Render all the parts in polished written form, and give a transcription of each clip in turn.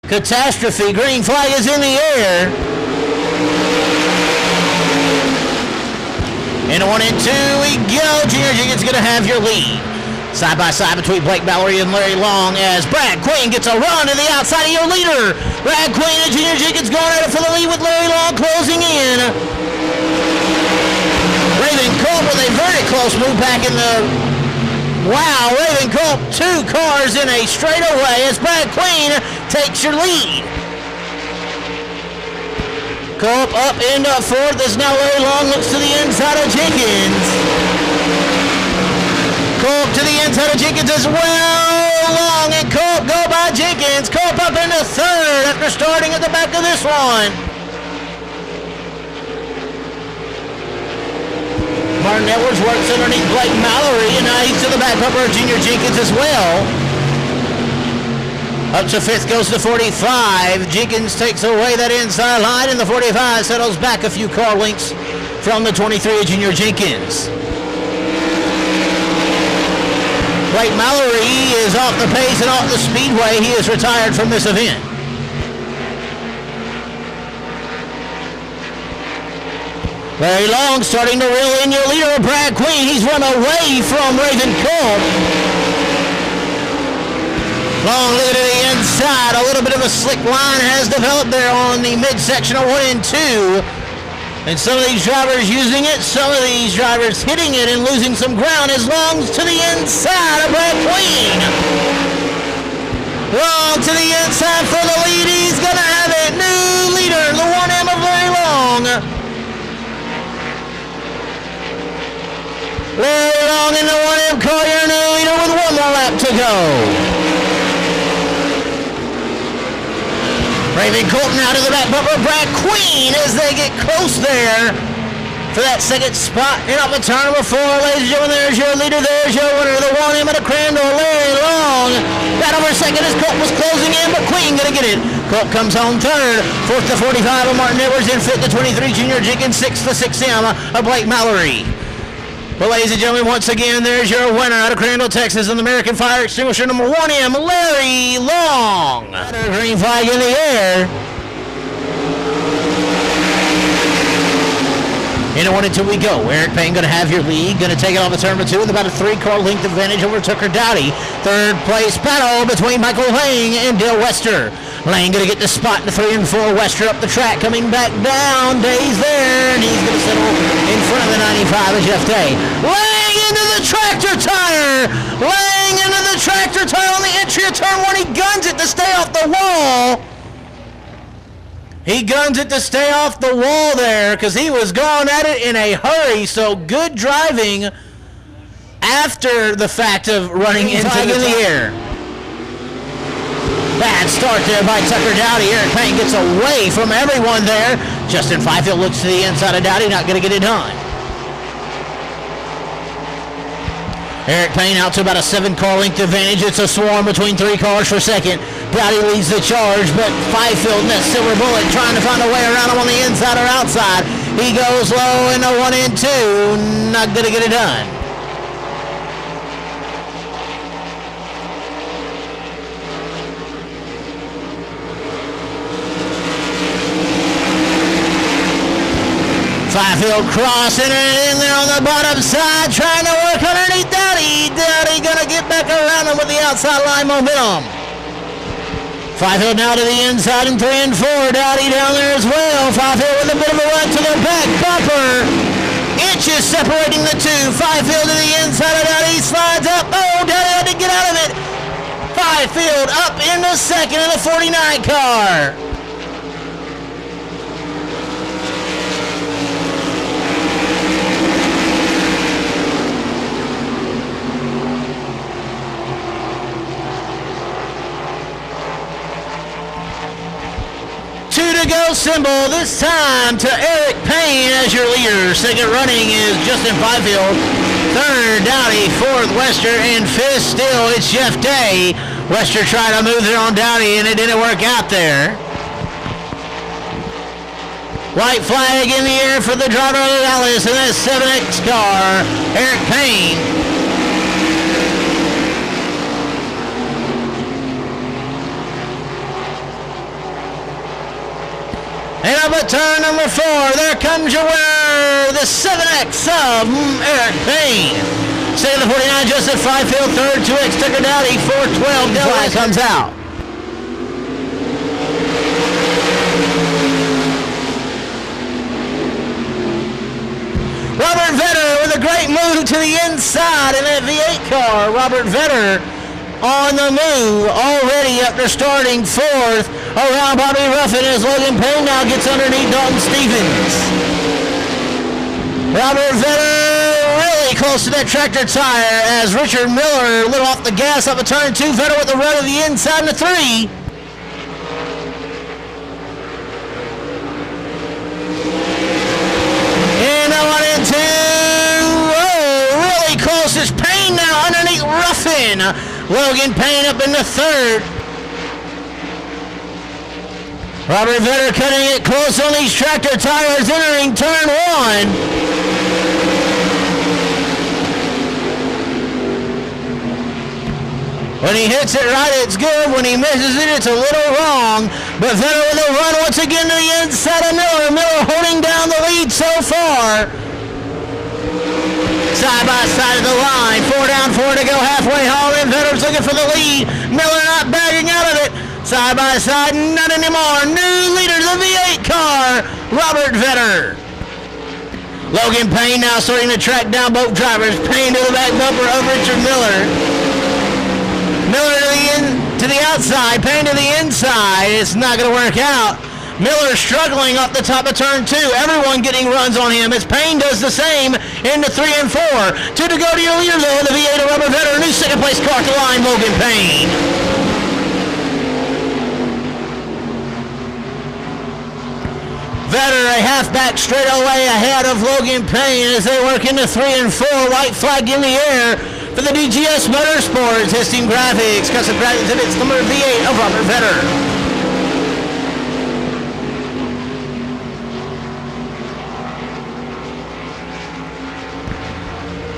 Catastrophe, green flag is in the air. In 1 and 2 we go. Junior Jenkins going to have your lead. Side by side between Blake Mallory and Larry Long as Brad Queen gets a run to the outside of your leader. Brad Queen and Junior Jenkins going at it for the lead with Larry Long closing in. Raven Culp with a very close move back in the... Wow, Raven Culp, 2 cars in a straightaway as Brad Queen takes your lead. Culp up into 4th as now Larry Long looks to the inside of Jenkins. Culp to the inside of Jenkins as well. Long and Culp go by Jenkins. Culp up into 3rd after starting at the back of this one. Martin Edwards works underneath Blake Mallory, and now he's to the back bumper of Junior Jenkins as well. Up to 5th goes to 45. Jenkins takes away that inside line, and the 45 settles back a few car lengths from the 23 of Junior Jenkins. Blake Mallory is off the pace and off the speedway. He is retired from this event. Larry Long starting to reel in your leader, Brad Queen. He's run away from Raven Culp. Long lead to the inside. A little bit of a slick line has developed there on the midsection of 1 and 2. And some of these drivers using it, some of these drivers hitting it and losing some ground as Long's to the inside of Brad Queen. Long to the inside for the lead. He's going to have it. New leader, the 1M of Larry Long. Larry Long in the 1M car, your new leader with 1 more lap to go. Raven Culp now to the back bumper. Brad Queen as they get close there for that 2nd spot. And up at turn number 4, ladies and gentlemen, there's your leader. There's your winner, the 1M of the Crandall, Larry Long. That over 2nd as Culp was closing in, but Queen gonna get it. Culp comes home 3rd. 4th to 45 of Martin Edwards, and 5th to 23 Junior Jenkins, 6th to 6M of Blake Mallory. Well, ladies and gentlemen, once again, there's your winner out of Crandall, Texas, an American Fire Extinguisher number 1M, Larry Long. Green flag in the air. In 1 and 2 we go. Eric Payne going to have your lead. Going to take it off at turn number 2 with about a 3-car length advantage over Tucker Dowdy. 3rd place battle between Michael Lang and Dale Wester. Lang going to get the spot to 3 and 4. Wester up the track, coming back down. Day's there, and he's going to settle in front of the 95 of Jeff Day. Lang into the tractor tire. Lang into the tractor tire on the entry of turn 1. He guns it to stay off the wall. He guns it to stay off the wall there because he was going at it in a hurry. So good driving after the fact of running into the air. Bad start there by Tucker Dowdy. Eric Payne gets away from everyone there. Justin Fifield looks to the inside of Dowdy, not going to get it done. Eric Payne out to about a 7-car length advantage. It's a swarm between 3 cars for 2nd. Dowdy leads the charge, but Fifield in that silver bullet trying to find a way around him on the inside or outside. He goes low into 1 and 2. Not going to get it done. Fifield crossing it in there on the bottom side, trying to work underneath Dowdy. Dowdy gonna get back around him with the outside line momentum. Fifield now to the inside in 3 and 4. Dowdy down there as well. Fifield with a bit of a run to the back bumper. Inches separating the 2. Fifield to the inside of Dowdy, slides up. Oh, Dowdy had to get out of it. Fifield up into 2nd in the 49 car. To go symbol, this time to Eric Payne as your leader. 2nd running is Justin Fifield. 3rd, Dowdy. 4th, Wester. And 5th, still, it's Jeff Day. Wester tried to move it on Dowdy, and it didn't work out there. White flag in the air for the driver of the Dallas in that 7X car, Eric Payne. And up at turn number 4, there comes your winner, the 7X of Eric Payne. Second to 49, Justin Fifield. Third, 2X Tucker Dowdy. 412, Flag comes out. Robert Vetter with a great move to the inside in that V8 car. Robert Vetter on the move, already after starting 4th. Around Bobby Ruffin as Logan Payne now gets underneath Dalton Stevens. Robert Vetter really close to that tractor tire as Richard Miller lit off the gas up at turn 2. Vetter with the run to the inside in the 3. And that one into, really close is Payne now underneath Ruffin. Logan Payne up in the 3rd. Robert Vetter cutting it close on these tractor tires entering turn 1. When he hits it right, it's good. When he misses it, it's a little wrong. But Vetter with a run once again to the inside of Miller. Miller holding down the lead so far. Side by side of the line. 4 down, 4 to go. Halfway haul in. Vetter's looking for the lead. Miller not bagging out of it. Side by side, not anymore. New leader, the V8 car, Robert Vetter. Logan Payne now starting to track down both drivers. Payne to the back bumper of Richard Miller. Miller to the outside, Payne to the inside. It's not going to work out. Miller struggling up the top of turn 2. Everyone getting runs on him as Payne does the same in the 3 and 4. 2 to go to your leader though, the V8 of Robert Vetter. New second place car to line, Logan Payne. Vetter a halfback straight away ahead of Logan Payne as they work into 3 and 4. White flag in the air for the DGS Motorsports. His team graphics, custom graphics exhibits number V8 of Robert Vetter.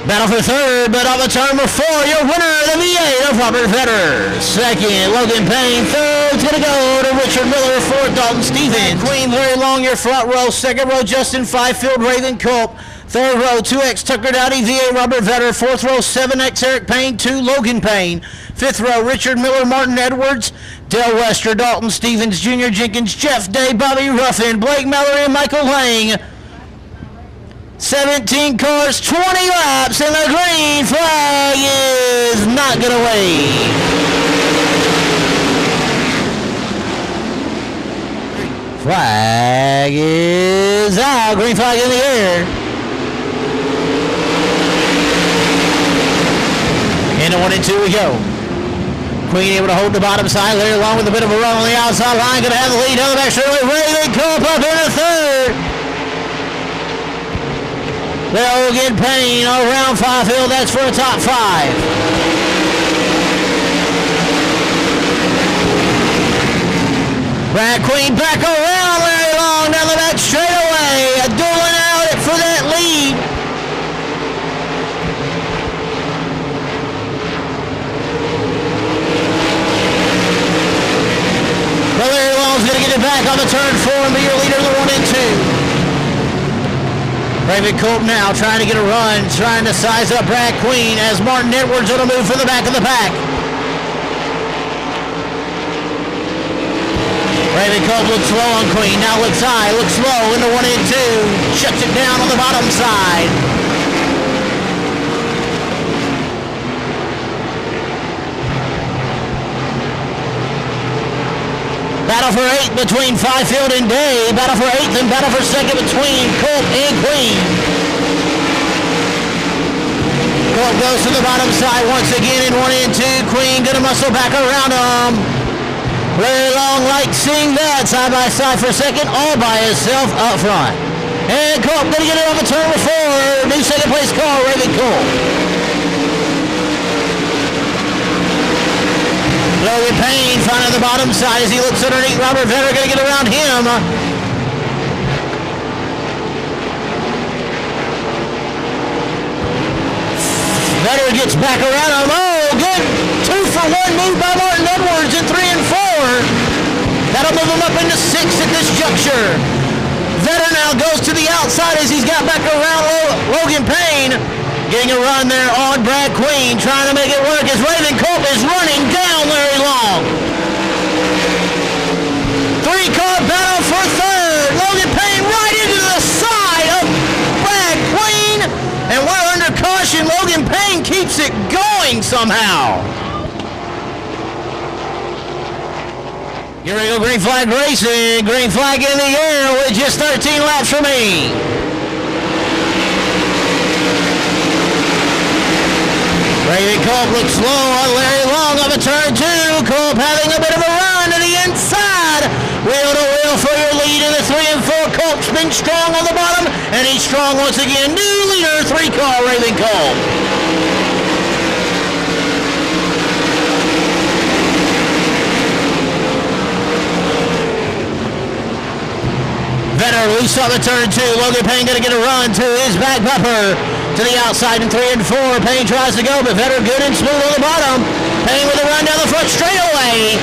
Battle for 3rd, but on the turn number 4, your winner, the V8 of Robert Vetter. 2nd, Logan Payne. 3rd's going to go to Richard Miller. 4th, Dalton Stevens. Queen, very long, your front row. 2nd row, Justin Fifield, Raven Culp. 3rd row, 2X Tucker Dowdy, V8 Robert Vetter. 4th row, 7X Eric Payne, 2 Logan Payne. 5th row, Richard Miller, Martin Edwards, Dale Wester, Dalton Stevens, Junior Jenkins, Jeff Day, Bobby Ruffin, Blake Mallory, and Michael Lang. 17 cars, 20 laps, and the green flag is not going to wave. Flag is out. Green flag in the air. Into 1 and 2 we go. Queen able to hold the bottom side. Larry Long with a bit of a run on the outside line. Going to have the lead down the back straightaway. Raven Culp up in the 3rd. Logan Payne around Fifield. That's for a top 5. Brad Queen back around Larry Long down the back straightaway. Dueling out for that lead. But Larry Long's going to get it back on the turn 4 and be your leader in the 1 and 2. Raven Culp now trying to get a run, trying to size up Brad Queen as Martin Edwards on a move for the back of the pack. Raven Culp looks low on Queen, now looks high, looks low into 1 and 2. Shuts it down on the bottom side. Battle for 8th between Fifield and Day. Battle for 8th and battle for 2nd between Culp and Queen. Culp goes to the bottom side once again in 1 and 2. Queen gonna muscle back around him. Larry Long likes seeing that. Side by side for 2nd, all by himself up front. And Culp gonna get it on the turn before. New 2nd place car, Raven Culp. Logan Payne finding the bottom side as he looks underneath Robert Vetter, going to get around him. Vetter gets back around him. Oh, good 2-for-1 move by Martin Edwards in 3 and 4. That'll move him up into 6th at this juncture. Vetter now goes to the outside as he's got back around Logan Payne. Getting a run there on Brad Queen, trying to make it work as Raven Culp is running down Larry Long. Three-car battle for third. Logan Payne right into the side of Brad Queen. And we're under caution. Logan Payne keeps it going somehow. Here we go, green flag racing. Green flag in the air with just 13 laps remaining. Raven Culp looks slow on Larry Long up a turn two. Culp having a bit of a run to the inside. Wheel to wheel for your lead in the 3 and 4. Culp's been strong on the bottom, and he's strong once again. New leader, 3-car Raven Culp. Vetter loose on the turn two. Logan Payne going to get a run to his back bumper. To the outside in 3 and 4. Payne tries to go, but Vetter good and smooth on the bottom. Payne with a run down the front straightaway.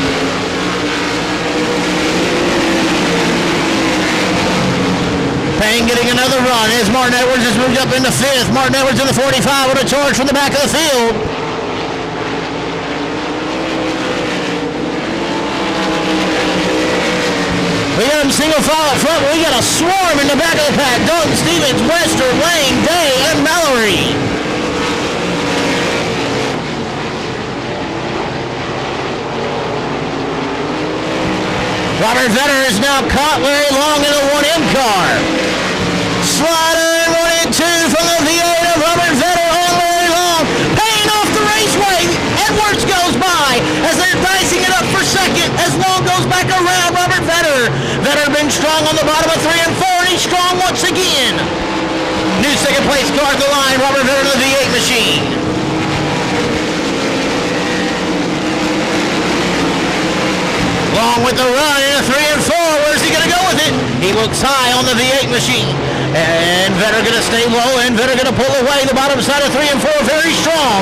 Payne getting another run as Martin Edwards has moved up into 5th. Martin Edwards in the 45 with a charge from the back of the field. We got him single file up front. We got a swarm in the back of the pack. Dalton, Stevens, Wester, Lang, Day, and Mallory. Robert Vetter is now caught Larry Long in a 1M car. Slider in 1 and 2 from the V8 of Robert Vetter on Larry Long. Payne off the raceway. Edwards goes by as they're dicing it up for second as Long goes back around Robert Vetter. Vetter been strong on the bottom of 3 and 4, and he's strong once again. New second place car at the line, Robert Vetter to the V8 machine. Long with the run in a 3 and 4. Where's he going to go with it? He looks high on the V8 machine. And Vetter going to stay low, and Vetter going to pull away the bottom side of 3 and 4 very strong.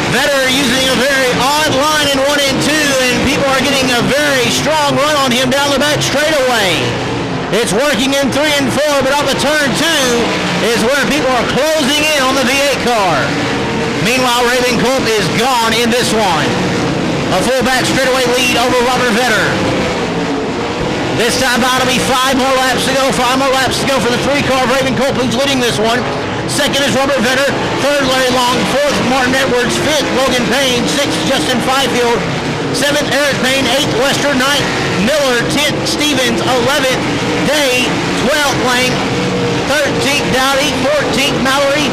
Vetter using a very odd line in 1 and 2, and people are getting a very strong run on him down the back straightaway. It's working in 3 and 4, but off of turn 2 is where people are closing in on the V8 car. Meanwhile, Raven Culp is gone in this one. A full back straightaway lead over Robert Vetter. This time out, it'll be 5 more laps to go. 5 more laps to go for the 3-car Raven Culp, who's leading this one. Second is Robert Vetter. Third, Larry Long. Fourth, Martin Edwards. Fifth, Logan Payne. Sixth, Justin Fifield. 7th, Eric Payne. 8th, Wester. 9th, Miller. 10th, Stevens. 11th, Day. 12th, Lang. 13th, Dowdy. 14th, Mallory.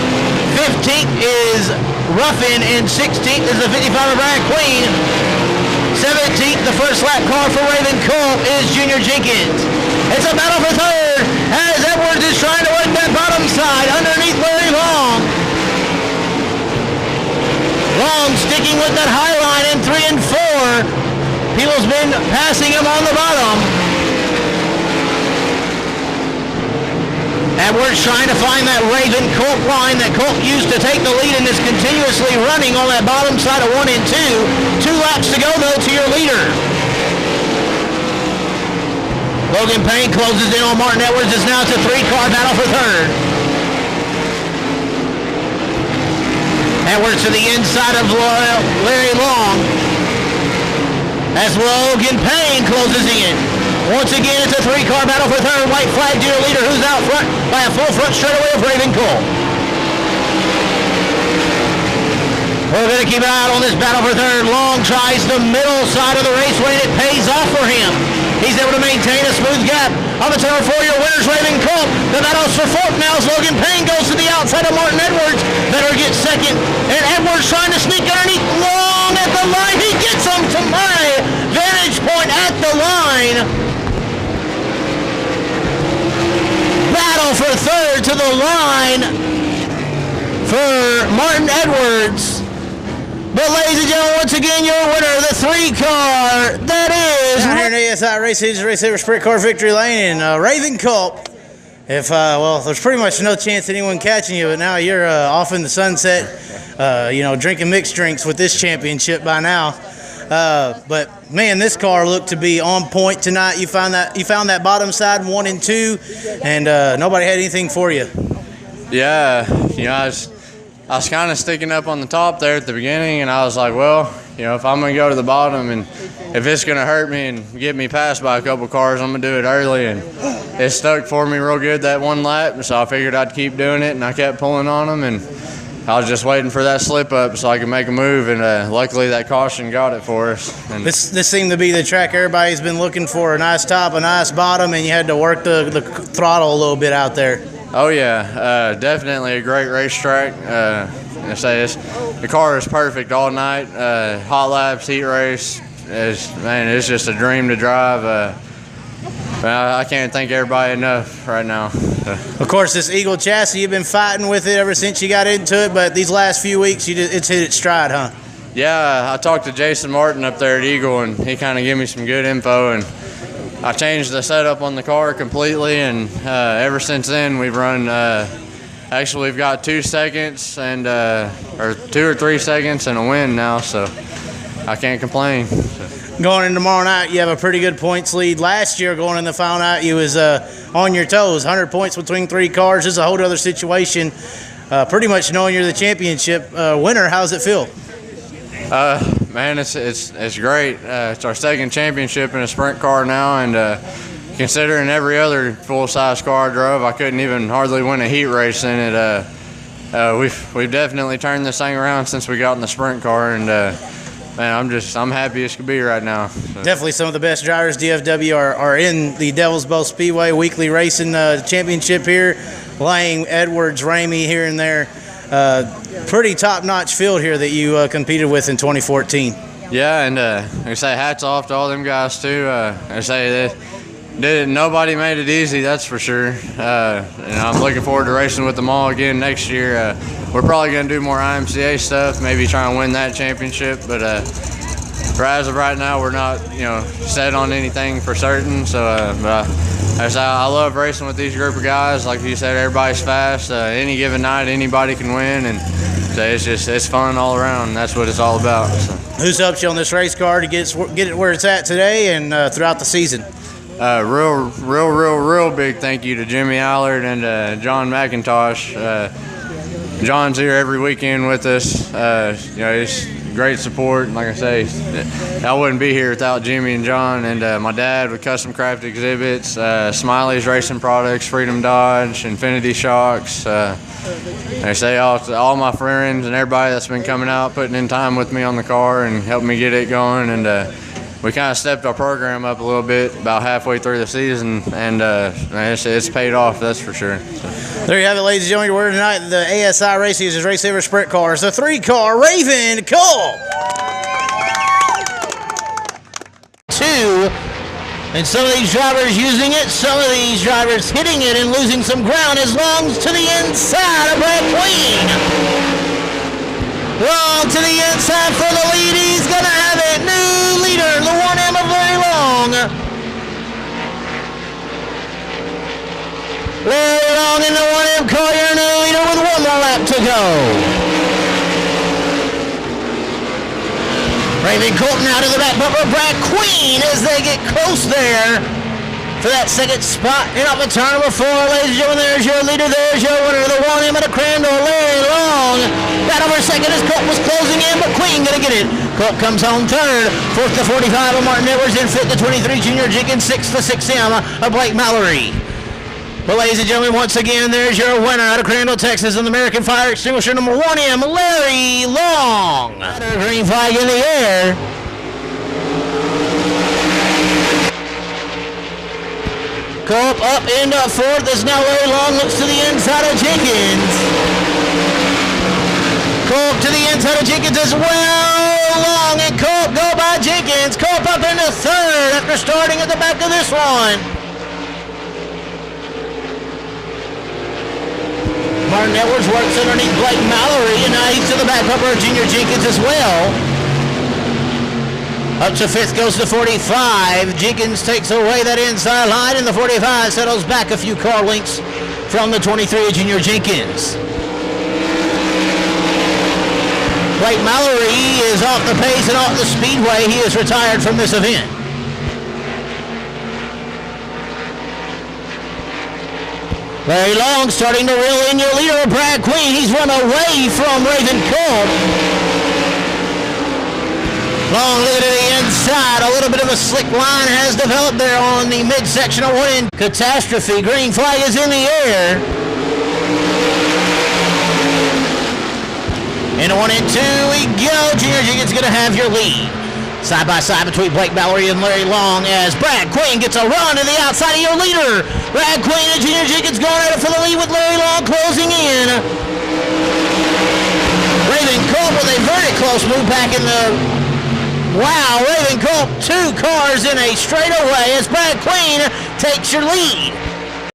15th is Ruffin. And 16th is the 55 of Brad Queen. 17th, the first lap car for Raven Culp is Junior Jenkins. It's a battle for third as Edwards is trying to work that bottom side underneath Larry Long. Long sticking with that high line in 3 and 4. People's been passing him on the bottom. Edwards trying to find that Raven Culp line that Culp used to take the lead and is continuously running on that bottom side of 1 and 2. 2 laps to go though to your leader. Logan Payne closes in on Martin Edwards as now it's a 3-car battle for third. Edwards to the inside of Larry Long as Logan Payne closes in. Once again, it's a 3-car battle for third. White flag to your leader, who's out front by a full front straightaway of Raven Culp. We're going to keep an eye on this battle for third. Long tries the middle side of the raceway, and it pays off for him. He's able to maintain a smooth gap. On the turn 4, your winner's Raven Culp. The battle's for fourth now as Logan Payne goes to the outside of Martin Edwards. Vetter gets second, and Edwards trying to sneak underneath Long at the line. He gets him to my vantage point at the line. Battle for third to the line for Martin Edwards. But ladies and gentlemen, once again, your winner, the 3-car, that is... Down here in ASI RaceSaver Sprint Car Victory Lane, and Raven Culp Well, there's pretty much no chance anyone catching you, but now you're off in the sunset, you know, drinking mixed drinks with this championship by now. But man, this car looked to be on point tonight. You found that bottom side 1 and 2, and nobody had anything for you. Yeah, you know, I was kind of sticking up on the top there at the beginning, and I was like, well, you know, if I'm going to go to the bottom and if it's going to hurt me and get me passed by a couple cars, I'm going to do it early. And it stuck for me real good that one lap, so I figured I'd keep doing it, and I kept pulling on them, and I was just waiting for that slip up so I could make a move, and luckily that caution got it for us. And this seemed to be the track everybody's been looking for, a nice top, a nice bottom, and you had to work the throttle a little bit out there. Oh yeah, definitely a great racetrack. I say the car is perfect all night. Hot laps, heat race, it's just a dream to drive. I can't thank everybody enough right now. Of course, this Eagle chassis, you've been fighting with it ever since you got into it, but these last few weeks, it's hit its stride, huh? Yeah, I talked to Jason Martin up there at Eagle, and he kind of gave me some good info, and I changed the setup on the car completely, and ever since then we've run. Actually, we've got 2 seconds and or 2 or 3 seconds and a win now, so I can't complain. Going in tomorrow night, you have a pretty good points lead. Last year, going in the final night, you was on your toes. 100 points between 3 cars. This is a whole other situation. Pretty much knowing you're the championship winner, how's it feel? Man, it's great. It's our second championship in a sprint car now, and considering every other full-size car I drove, I couldn't even hardly win a heat race in it. We've definitely turned this thing around since we got in the sprint car, and man, I'm happy as could be right now. So. Definitely some of the best drivers DFW are in the Devil's Bowl Speedway weekly racing championship here. Lang, Edwards, Ramey here and there. Pretty top-notch field here that you competed with in 2014. Yeah, and I say hats off to all them guys too. I say that nobody made it easy, that's for sure. And I'm looking forward to racing with them all again next year. We're probably going to do more IMCA stuff, maybe try and win that championship. But for as of right now, we're not, set on anything for certain. So, I love racing with these group of guys. Like you said, everybody's fast. Any given night, anybody can win, and so it's fun all around. And that's what it's all about. So. Who's helped you on this race car to get it where it's at today and throughout the season? Real big thank you to Jimmy Allard and John McIntosh. John's here every weekend with us. He's great support. And like I say, I wouldn't be here without Jimmy and John. And my dad with Custom Craft Exhibits, Smiley's Racing Products, Freedom Dodge, Infinity Shocks. I say all my friends and everybody that's been coming out, putting in time with me on the car and helping me get it going. And we kind of stepped our program up a little bit about halfway through the season, and it's paid off, that's for sure. So. There you have it, ladies and gentlemen. We're tonight the ASI Race Users RaceSaver Sprint Cars, the 3-car Raven Cole. 2, and some of these drivers using it, some of these drivers hitting it and losing some ground as long to the inside of Brad Queen. Long to the inside for the lead. He's going to have it. New leader, the 1M of Very Long. Very Long in the 1M car. Your new leader with 1 more lap to go. Raven Colton out of the back bumper. Brad Queen as they get close there for that second spot. And off of turn number 4, ladies and gentlemen, there's your leader. There's your winner, the 1M of the Crandall, Larry Long. That over second as Colt was closing in, but Queen gonna get it. Colt comes on third. 4th to 45 of Martin Edwards, and 5th to 23 Junior Jenkins, 6th to 6M of Blake Mallory. Well, ladies and gentlemen, once again, there's your winner out of Crandall, Texas, and the American Fire Extinguisher number 1M, Larry Long. Green flag in the air. Colt up into 4th as now Larry Long looks to the inside of Jenkins. Colt to the inside of Jenkins as well. Long and Colt go by Jenkins. Colt up into 3rd after starting at the back of this one. Martin Edwards works underneath Blake Mallory, and now he's to the back bumper of Junior Jenkins as well. Up to 5th goes the 45. Jenkins takes away that inside line, and the 45 settles back a few car lengths from the 23 Junior Jenkins. Blake Mallory is off the pace and off the Speedway. He is retired from this event. Larry Long starting to reel in your leader, Brad Queen. He's run away from Raven Culp. Long looking to the inside. A little bit of a slick line has developed there on the midsection of one end. Catastrophe. Green flag is in the air. Into 1 and 2 we go. Junior Jenkins going to have your lead. Side by side between Blake Mallory and Larry Long as Brad Queen gets a run to the outside of your leader. Brad Queen and Junior Jenkins going at it for the lead with Larry Long closing in. Raven Culp with a very close move back in the... Wow, Raven Culp 2 cars in a straightaway as Brad Queen takes your lead.